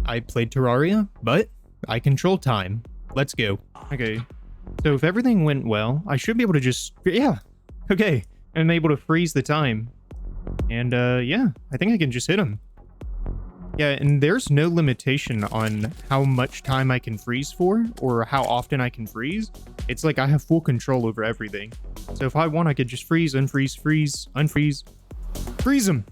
I played Terraria, but I control time. Let's go. Okay, so if everything went well, I should be able to just... Yeah, okay. I'm able to freeze the time. And, yeah, I think I can just hit him. Yeah, and there's no limitation on how much time I can freeze for, or how often I can freeze. It's like I have full control over everything. So if I want, I could just freeze, unfreeze, freeze, unfreeze, freeze him.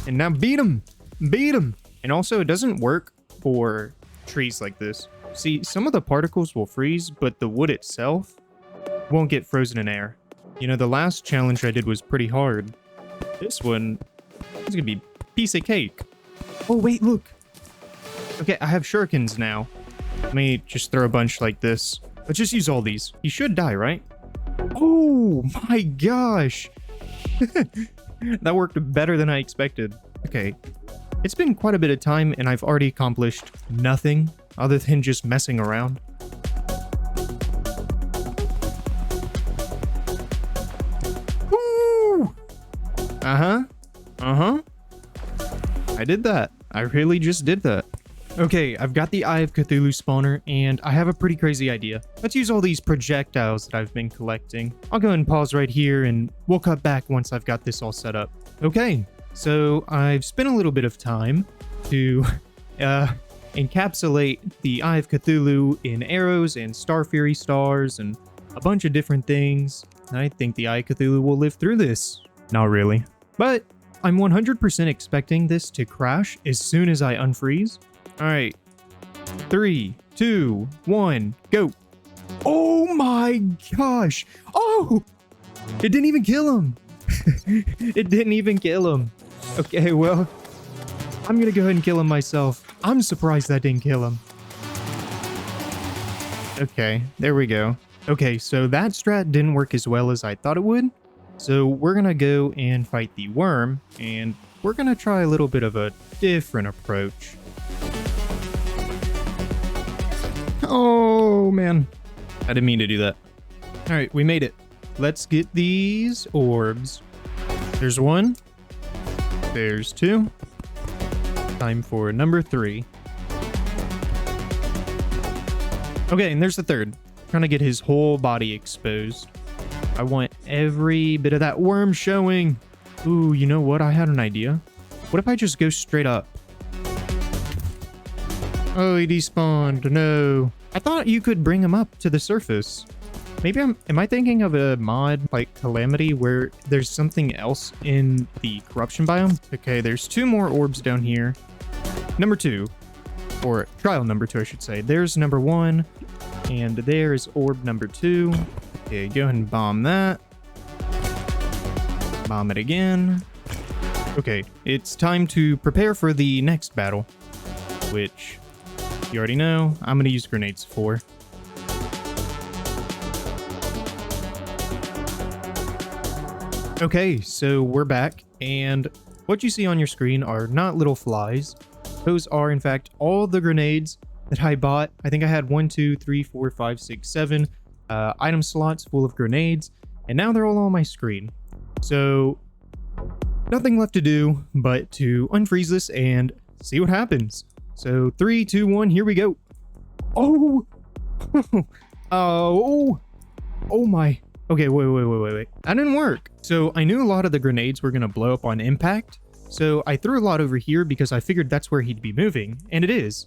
And now beat him. Beat him. And also, it doesn't work for trees like this. See, some of the particles will freeze, but the wood itself won't get frozen in air. You know, the last challenge I did was pretty hard. This one is gonna be piece of cake. Oh, wait, look. Okay, I have shurikens now. Let me just throw a bunch like this. Let's just use all these. He should die, right? Oh, my gosh. That worked better than I expected. Okay, it's been quite a bit of time, and I've already accomplished nothing other than just messing around. Woo! Uh-huh. Uh-huh. I did that. I really just did that. Okay, I've got the Eye of Cthulhu spawner, and I have a pretty crazy idea. Let's use all these projectiles that I've been collecting. I'll go ahead and pause right here, and we'll cut back once I've got this all set up. Okay, so I've spent a little bit of time to encapsulate the Eye of Cthulhu in arrows and Star Fury stars and a bunch of different things. I think the Eye of Cthulhu will live through this. Not really. But I'm 100% expecting this to crash as soon as I unfreeze. Alright. 3, 2, 1, go. Oh my gosh! Oh! It didn't even kill him! It didn't even kill him. Okay, well, I'm gonna go ahead and kill him myself. I'm surprised that didn't kill him. Okay, there we go. Okay, so that strat didn't work as well as I thought it would. So we're gonna go and fight the worm, and we're gonna try a little bit of a different approach. Oh, man. I didn't mean to do that. All right, we made it. Let's get these orbs. There's one. There's two. Time for number 3. Okay, and there's the third. Trying to get his whole body exposed. I want every bit of that worm showing. Ooh, you know what? I had an idea. What if I just go straight up? Oh, he despawned. No. I thought you could bring him up to the surface. Maybe am I thinking of a mod like Calamity where there's something else in the corruption biome? Okay, there's 2 more orbs down here. Number 2. Or trial number 2, I should say. There's number 1. And there's orb number 2. Okay, go ahead and bomb that. Bomb it again. Okay, it's time to prepare for the next battle, which you already know I'm going to use grenades for. Okay, so we're back, and what you see on your screen are not little flies. Those are, in fact, all the grenades that I bought. I think I had 1, 2, 3, 4, 5, 6, 7 item slots full of grenades, and now they're all on my screen. So, nothing left to do but to unfreeze this and see what happens. So, 3, 2, 1, here we go. Oh! Oh! Oh my. Okay, wait. That didn't work. So, I knew a lot of the grenades were going to blow up on impact. So, I threw a lot over here because I figured that's where he'd be moving. And it is.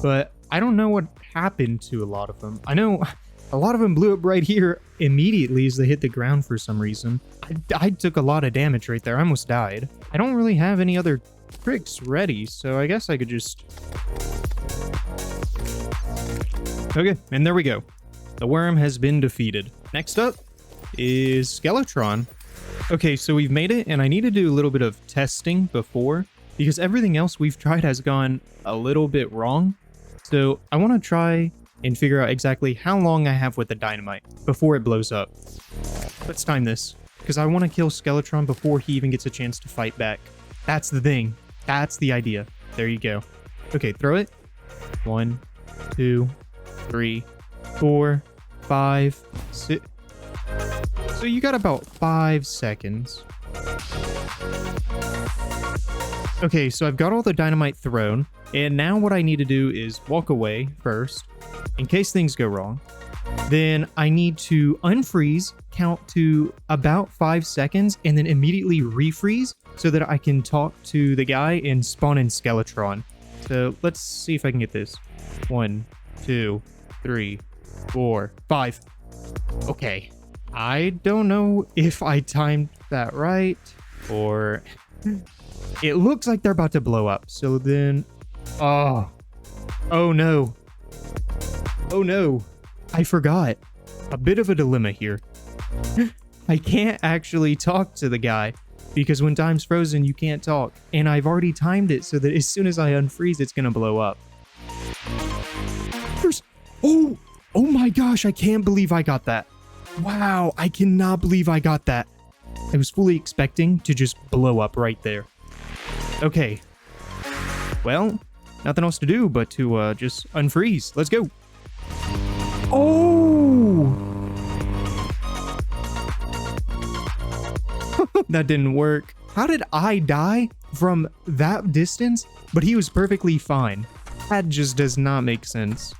But I don't know what happened to a lot of them. I know a lot of them blew up right here immediately as they hit the ground for some reason. I took a lot of damage right there. I almost died. I don't really have any other tricks ready, so I guess I could just... Okay, and there we go. The worm has been defeated. Next up is Skeletron. Okay, so we've made it, and I need to do a little bit of testing before, because everything else we've tried has gone a little bit wrong. So I want to try and figure out exactly how long I have with the dynamite before it blows up. Let's time this, because I want to kill Skeletron before he even gets a chance to fight back. That's the thing. That's the idea. There you go. Okay, throw it. 1, 2, 3, 4, 5, 6. So you got about 5 seconds. Okay, so I've got all the dynamite thrown, and now what I need to do is walk away first, in case things go wrong. Then I need to unfreeze, count to about 5 seconds, and then immediately refreeze so that I can talk to the guy and spawn in Skeletron. So let's see if I can get this. 1, 2, 3, 4, 5. Okay. I don't know if I timed that right, or... It looks like they're about to blow up. So then... Oh no. Oh no. I forgot. A bit of a dilemma here. I can't actually talk to the guy because when time's frozen, you can't talk. And I've already timed it so that as soon as I unfreeze, it's going to blow up. Oh my gosh, I can't believe I got that. Wow, I cannot believe I got that. I was fully expecting to just blow up right there. Okay. Well, nothing else to do but to just unfreeze. Let's go. Oh! That didn't work. How did I die from that distance, but he was perfectly fine? That just does not make sense.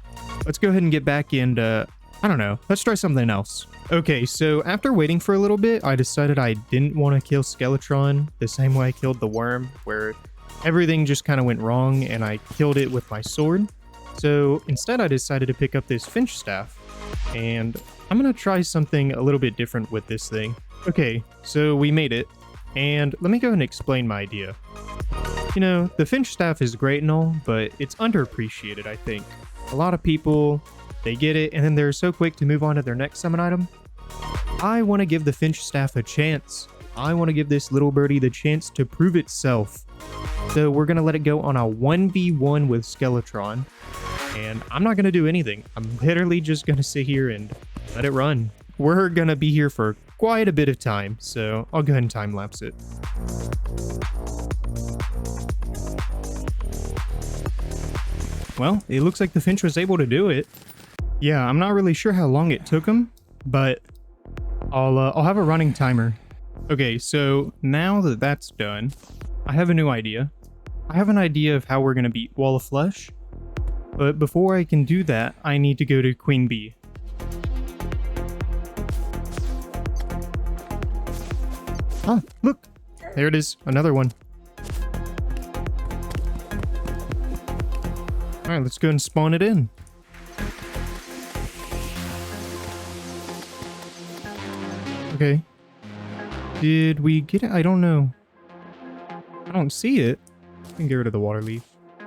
Let's go ahead and get back and, I don't know. Let's try something else. Okay, so after waiting for a little bit, I decided I didn't want to kill Skeletron the same way I killed the worm, where everything just kind of went wrong and I killed it with my sword. So instead, I decided to pick up this Finch Staff, and I'm going to try something a little bit different with this thing. Okay, so we made it, and let me go ahead and explain my idea. You know, the Finch Staff is great and all, but it's underappreciated, I think. A lot of people, they get it, and then they're so quick to move on to their next summon item. I want to give the Finch Staff a chance. I want to give this little birdie the chance to prove itself. So we're going to let it go on a 1v1 with Skeletron. And I'm not going to do anything. I'm literally just going to sit here and let it run. We're going to be here for quite a bit of time, so I'll go ahead and time-lapse it. Well, it looks like the Finch was able to do it. Yeah, I'm not really sure how long it took him, but I'll have a running timer. Okay, so now that that's done, I have a new idea. I have an idea of how we're going to beat Wall of Flesh, but before I can do that, I need to go to Queen Bee. Ah, look! There it is, another one. Alright, let's go and spawn it in. Okay. Did we get it? I don't know. I don't see it. I can get rid of the water leaf.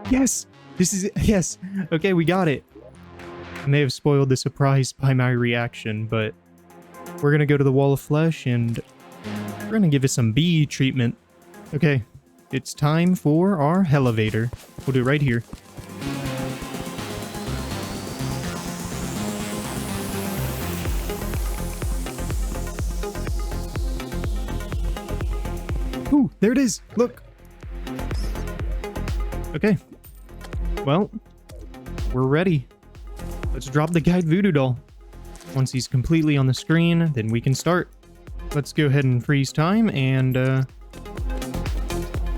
Yes! This is it. Yes! Okay, we got it. I may have spoiled the surprise by my reaction, but we're gonna go to the Wall of Flesh and we're gonna give it some bee treatment. Okay, it's time for our elevator. We'll do it right here. Ooh, there it is. Look. Okay. Well, we're ready. Let's drop the guide voodoo doll. Once he's completely on the screen, then we can start. Let's go ahead and freeze time and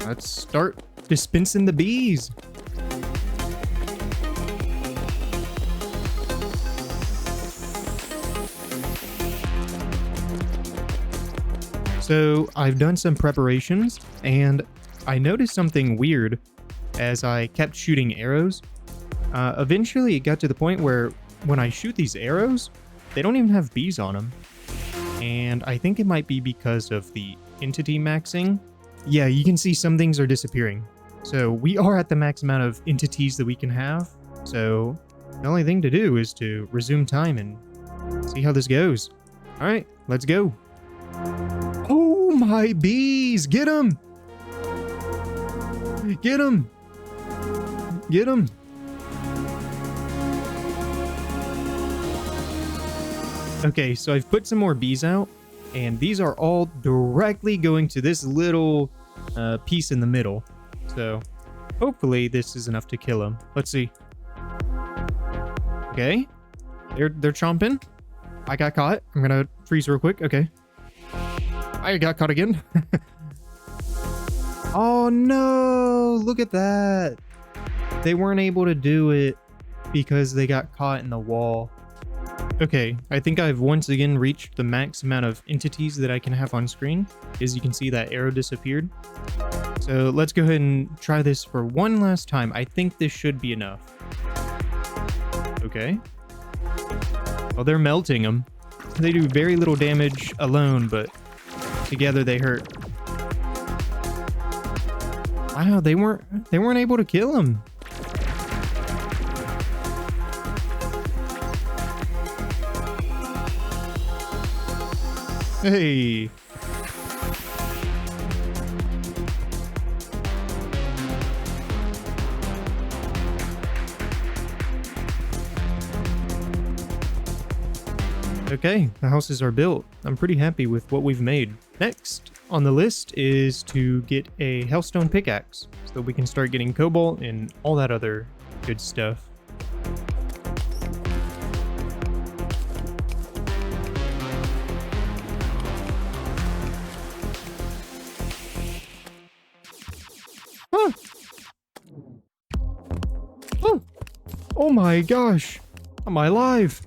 let's start dispensing the bees. So I've done some preparations and I noticed something weird as I kept shooting arrows. Eventually it got to the point where when I shoot these arrows, they don't even have bees on them. And I think it might be because of the entity maxing. Yeah, you can see some things are disappearing. So we are at the max amount of entities that we can have. So the only thing to do is to resume time and see how this goes. All right, let's go. Oh my bees, get them! Get them! Get them! Okay, so I've put some more bees out, and these are all directly going to this little piece in the middle. So hopefully this is enough to kill them. Let's see. Okay, they're chomping. I got caught. I'm gonna freeze real quick. Okay, I got caught again. Oh no, look at that. They weren't able to do it because they got caught in the wall. Okay, I think I've once again reached the max amount of entities that I can have on screen. As you can see, that arrow disappeared. So let's go ahead and try this for one last time. I think this should be enough. Okay. Well, they're melting them. They do very little damage alone, but together they hurt. Wow, they weren't able to kill him. Hey. Okay, the houses are built. I'm pretty happy with what we've made. Next on the list is to get a hellstone pickaxe so that we can start getting cobalt and all that other good stuff. Huh. Oh. Oh my gosh. Am I alive?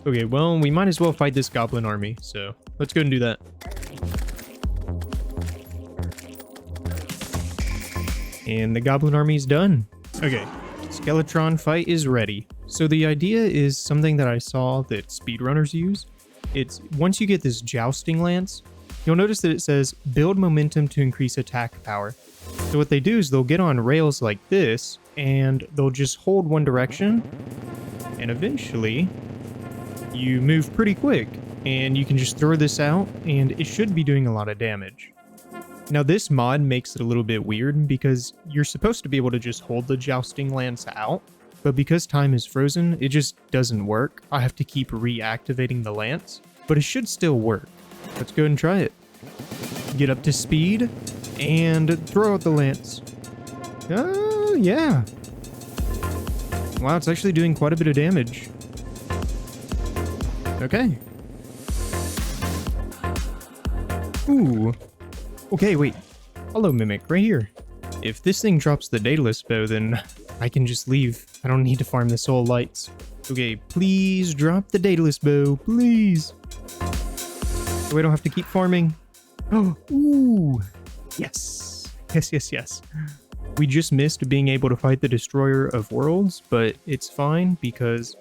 Okay, well, we might as well fight this goblin army, so let's go and do that. And the goblin army's done. Okay, Skeletron fight is ready. So the idea is something that I saw that speedrunners use. It's once you get this jousting lance, you'll notice that it says build momentum to increase attack power. So what they do is they'll get on rails like this, and they'll just hold one direction, and eventually you move pretty quick, and you can just throw this out, and it should be doing a lot of damage. Now this mod makes it a little bit weird because you're supposed to be able to just hold the jousting lance out, but because time is frozen, it just doesn't work. I have to keep reactivating the lance, but it should still work. Let's go and try it. Get up to speed, and throw out the lance. Yeah. Wow, it's actually doing quite a bit of damage. Okay. Ooh. Okay, wait. Hello, Mimic, right here. If this thing drops the Daedalus bow, then I can just leave. I don't need to farm the soul lights. Okay, please drop the Daedalus bow, please. So I don't have to keep farming. Oh, ooh. Yes. Yes. We just missed being able to fight the Destroyer of Worlds, but it's fine because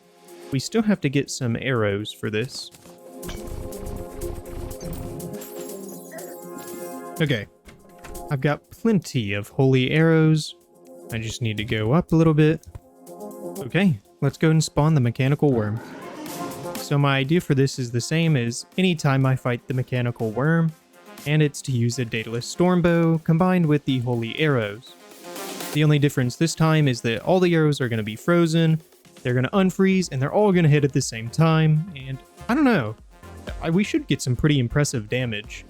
we still have to get some arrows for this. Okay. I've got plenty of holy arrows. I just need to go up a little bit. Okay, let's go and spawn the mechanical worm. So my idea for this is the same as anytime I fight the mechanical worm, and it's to use a Daedalus Stormbow combined with the holy arrows. The only difference this time is that all the arrows are going to be frozen, they're going to unfreeze, and they're all going to hit at the same time, and I don't know. We should get some pretty impressive damage.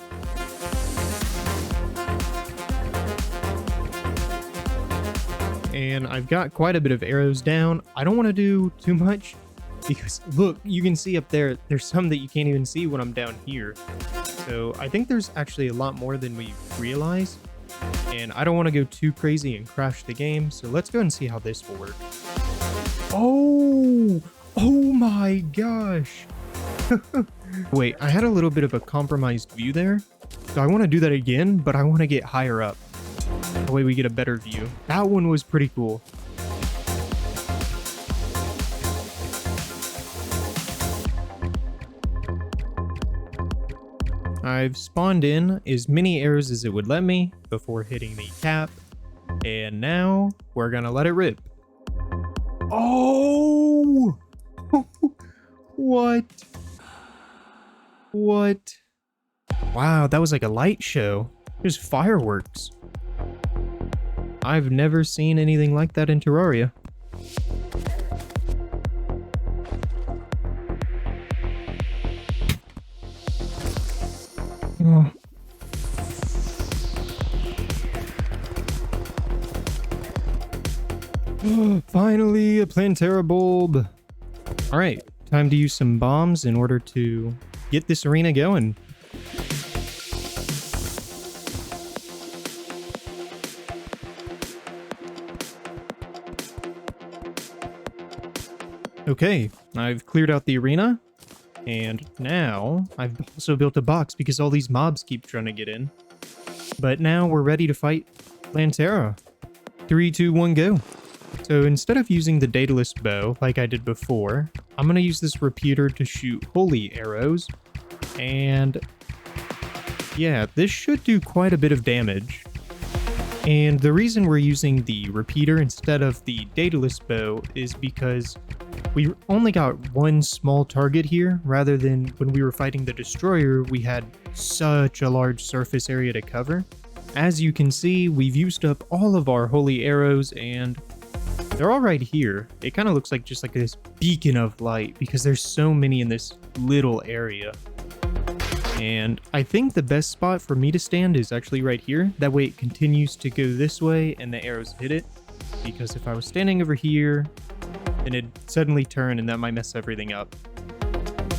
And I've got quite a bit of arrows down. I don't want to do too much because look, you can see up there, there's some that you can't even see when I'm down here. So I think there's actually a lot more than we realize. And I don't want to go too crazy and crash the game. So let's go and see how this will work. Oh my gosh. Wait, I had a little bit of a compromised view there. So I want to do that again, but I want to get higher up. That way we get a better view. That one was pretty cool. I've spawned in as many arrows as it would let me before hitting the cap. And now we're gonna let it rip. Oh! What? What? Wow, that was like a light show. There's fireworks. I've never seen anything like that in Terraria. Oh. Finally, a Plantera bulb. Alright, time to use some bombs in order to get this arena going. Okay, I've cleared out the arena, and now I've also built a box because all these mobs keep trying to get in. But now we're ready to fight Plantera. 3, 2, 1, go. So instead of using the Daedalus bow like I did before, I'm going to use this repeater to shoot holy arrows. And yeah, this should do quite a bit of damage. And the reason we're using the repeater instead of the Daedalus bow is because we only got one small target here, rather than when we were fighting the destroyer, we had such a large surface area to cover. As you can see, we've used up all of our holy arrows, and they're all right here. It kind of looks like just like this beacon of light because there's so many in this little area. And I think the best spot for me to stand is actually right here. That way it continues to go this way and the arrows hit it. Because if I was standing over here, then it'd suddenly turn and that might mess everything up.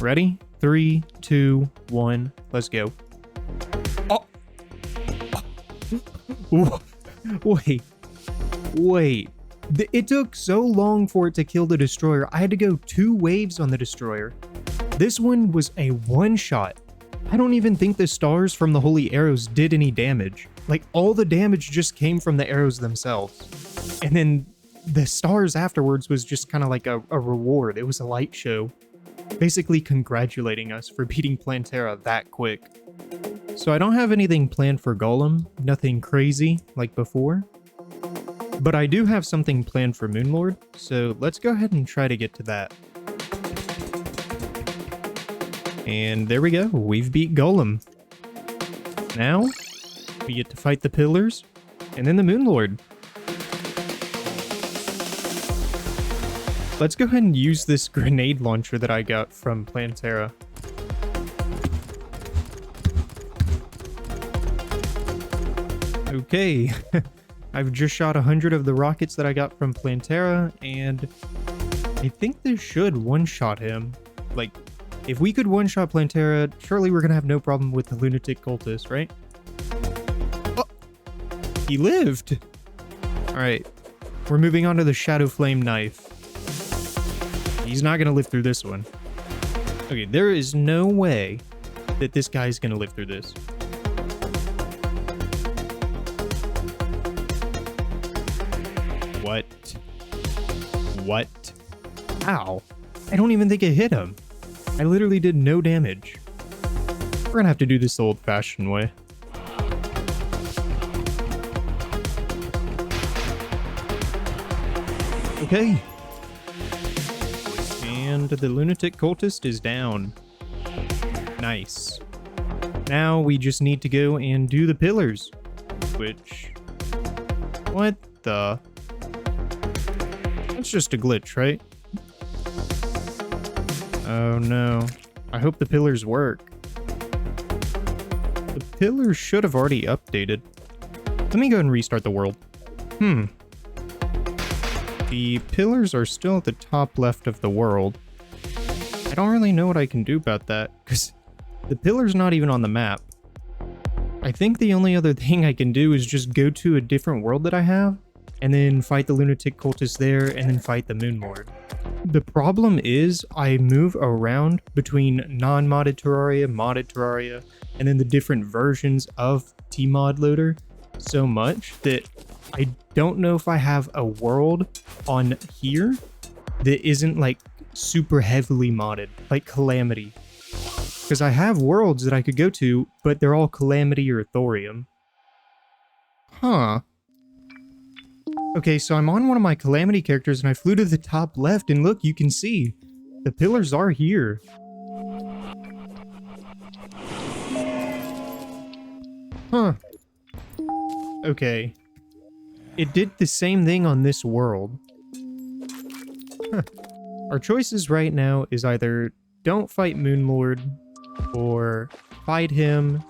Ready? 3, 2, 1, let's go. Oh! Wait. It took so long for it to kill the destroyer. I had to go 2 waves on the destroyer. This one was a one-shot. I don't even think the stars from the holy arrows did any damage. Like, all the damage just came from the arrows themselves. And then the stars afterwards was just kind of like a reward. It was a light show, basically congratulating us for beating Plantera that quick. So I don't have anything planned for Golem, nothing crazy like before. But I do have something planned for Moonlord, so let's go ahead and try to get to that. And there we go, we've beat Golem. Now, we get to fight the pillars, and then the Moonlord. Let's go ahead and use this grenade launcher that I got from Plantera. Okay, I've just shot 100 of the rockets that I got from Plantera, and I think this should one-shot him. Like, if we could one-shot Plantera, surely we're gonna have no problem with the lunatic cultist, right? Oh! He lived! Alright, we're moving on to the Shadow Flame Knife. He's not gonna live through this one. Okay, there is no way that this guy's gonna live through this. What? Ow. I don't even think it hit him. I literally did no damage. We're gonna have to do this the old-fashioned way. Okay. And the lunatic cultist is down. Nice. Now we just need to go and do the pillars. Which... what the... That's just a glitch, right? Oh no. I hope the pillars work. The pillars should have already updated. Let me go and restart the world. The pillars are still at the top left of the world. I don't really know what I can do about that, because the pillar's not even on the map. I think the only other thing I can do is just go to a different world that I have, and then fight the lunatic cultist there, and then fight the Moonlord. The problem is, I move around between non-modded Terraria, modded Terraria, and then the different versions of TmodLoader so much that I don't know if I have a world on here that isn't like super heavily modded, like Calamity. Because I have worlds that I could go to, but they're all Calamity or Thorium. Huh. Okay, so I'm on one of my Calamity characters and I flew to the top left, and look, you can see the pillars are here. Huh. Okay. It did the same thing on this world. Huh. Our choices right now is either don't fight Moonlord or fight him,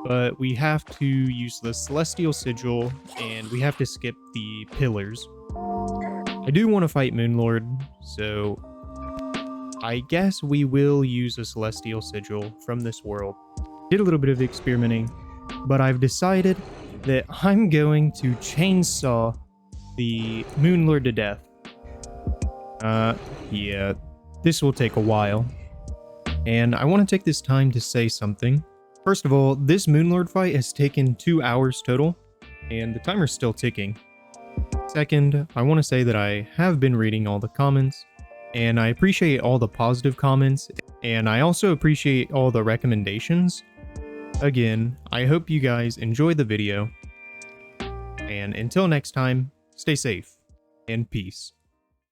but we have to use the Celestial Sigil and we have to skip the pillars. I do want to fight Moonlord, so I guess we will use a Celestial Sigil from this world. Did a little bit of experimenting, but I've decided that I'm going to chainsaw the Moonlord to death. Yeah, this will take a while. And I want to take this time to say something. First of all, this Moonlord fight has taken 2 hours total, and the timer's still ticking. Second, I want to say that I have been reading all the comments, and I appreciate all the positive comments, and I also appreciate all the recommendations. Again, I hope you guys enjoy the video, and until next time, stay safe, and peace.